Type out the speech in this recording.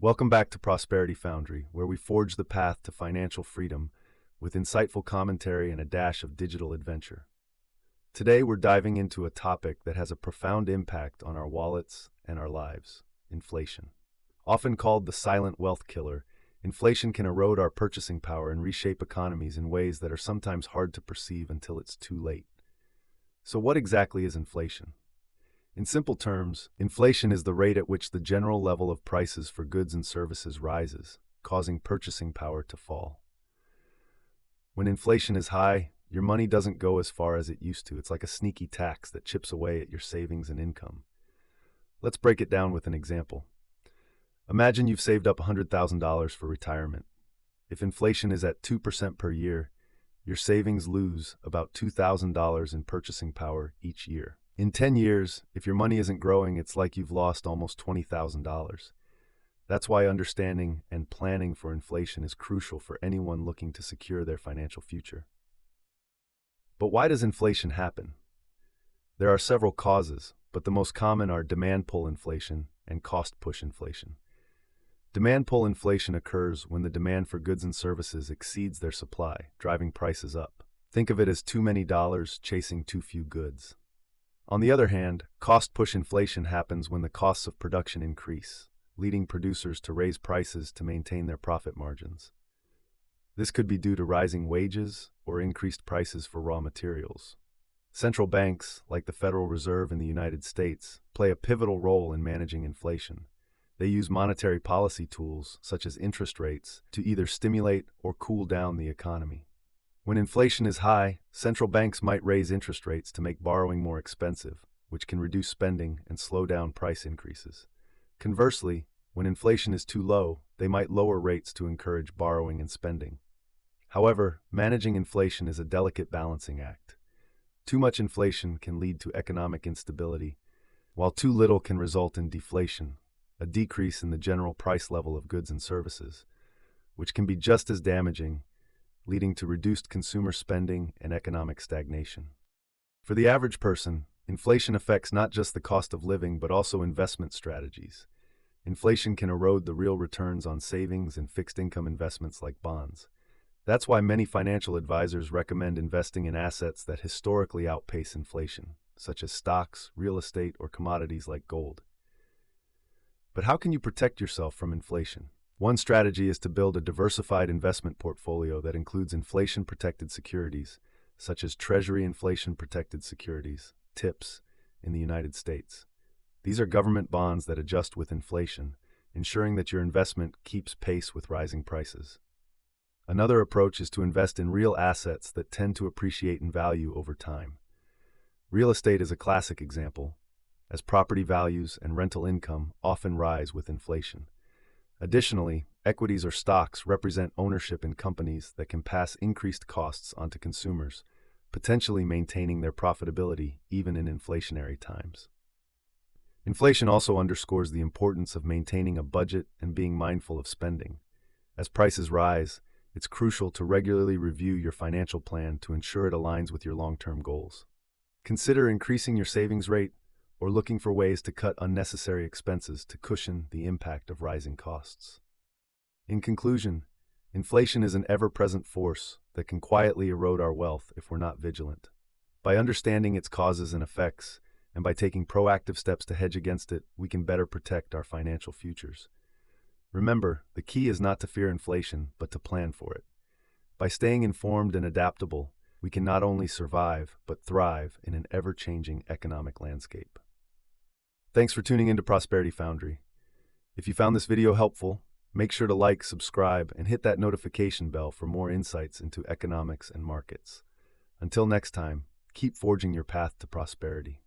Welcome back to Prosperity Foundry, where we forge the path to financial freedom with insightful commentary and a dash of digital adventure. Today, we're diving into a topic that has a profound impact on our wallets and our lives: inflation. Often called the silent wealth killer, inflation can erode our purchasing power and reshape economies in ways that are sometimes hard to perceive until it's too late. So, what exactly is inflation? In simple terms, inflation is the rate at which the general level of prices for goods and services rises, causing purchasing power to fall. When inflation is high, your money doesn't go as far as it used to. It's like a sneaky tax that chips away at your savings and income. Let's break it down with an example. Imagine you've saved up $100,000 for retirement. If inflation is at 2% per year, your savings lose about $2,000 in purchasing power each year. In 10 years, if your money isn't growing, it's like you've lost almost $20,000. That's why understanding and planning for inflation is crucial for anyone looking to secure their financial future. But why does inflation happen? There are several causes, but the most common are demand pull inflation and cost push inflation. Demand pull inflation occurs when the demand for goods and services exceeds their supply, driving prices up. Think of it as too many dollars chasing too few goods. On the other hand, cost-push inflation happens when the costs of production increase, leading producers to raise prices to maintain their profit margins. This could be due to rising wages or increased prices for raw materials. Central banks, like the Federal Reserve in the United States, play a pivotal role in managing inflation. They use monetary policy tools, such as interest rates, to either stimulate or cool down the economy. When inflation is high, central banks might raise interest rates to make borrowing more expensive, which can reduce spending and slow down price increases. Conversely, when inflation is too low, they might lower rates to encourage borrowing and spending. However, managing inflation is a delicate balancing act. Too much inflation can lead to economic instability, while too little can result in deflation, a decrease in the general price level of goods and services, which can be just as damaging, leading to reduced consumer spending and economic stagnation. For the average person, inflation affects not just the cost of living but also investment strategies. Inflation can erode the real returns on savings and fixed income investments like bonds. That's why many financial advisors recommend investing in assets that historically outpace inflation, such as stocks, real estate, or commodities like gold. But how can you protect yourself from inflation? One strategy is to build a diversified investment portfolio that includes inflation-protected securities, such as Treasury Inflation-Protected Securities, TIPS, in the United States. These are government bonds that adjust with inflation, ensuring that your investment keeps pace with rising prices. Another approach is to invest in real assets that tend to appreciate in value over time. Real estate is a classic example, as property values and rental income often rise with inflation. Additionally, equities or stocks represent ownership in companies that can pass increased costs onto consumers, potentially maintaining their profitability even in inflationary times. Inflation also underscores the importance of maintaining a budget and being mindful of spending. As prices rise, it's crucial to regularly review your financial plan to ensure it aligns with your long-term goals. Consider increasing your savings rate or looking for ways to cut unnecessary expenses to cushion the impact of rising costs. In conclusion, inflation is an ever-present force that can quietly erode our wealth if we're not vigilant. By understanding its causes and effects, and by taking proactive steps to hedge against it, we can better protect our financial futures. Remember, the key is not to fear inflation, but to plan for it. By staying informed and adaptable, we can not only survive, but thrive in an ever-changing economic landscape. Thanks for tuning into Prosperity Foundry. If you found this video helpful, make sure to like, subscribe, and hit that notification bell for more insights into economics and markets. Until next time, keep forging your path to prosperity.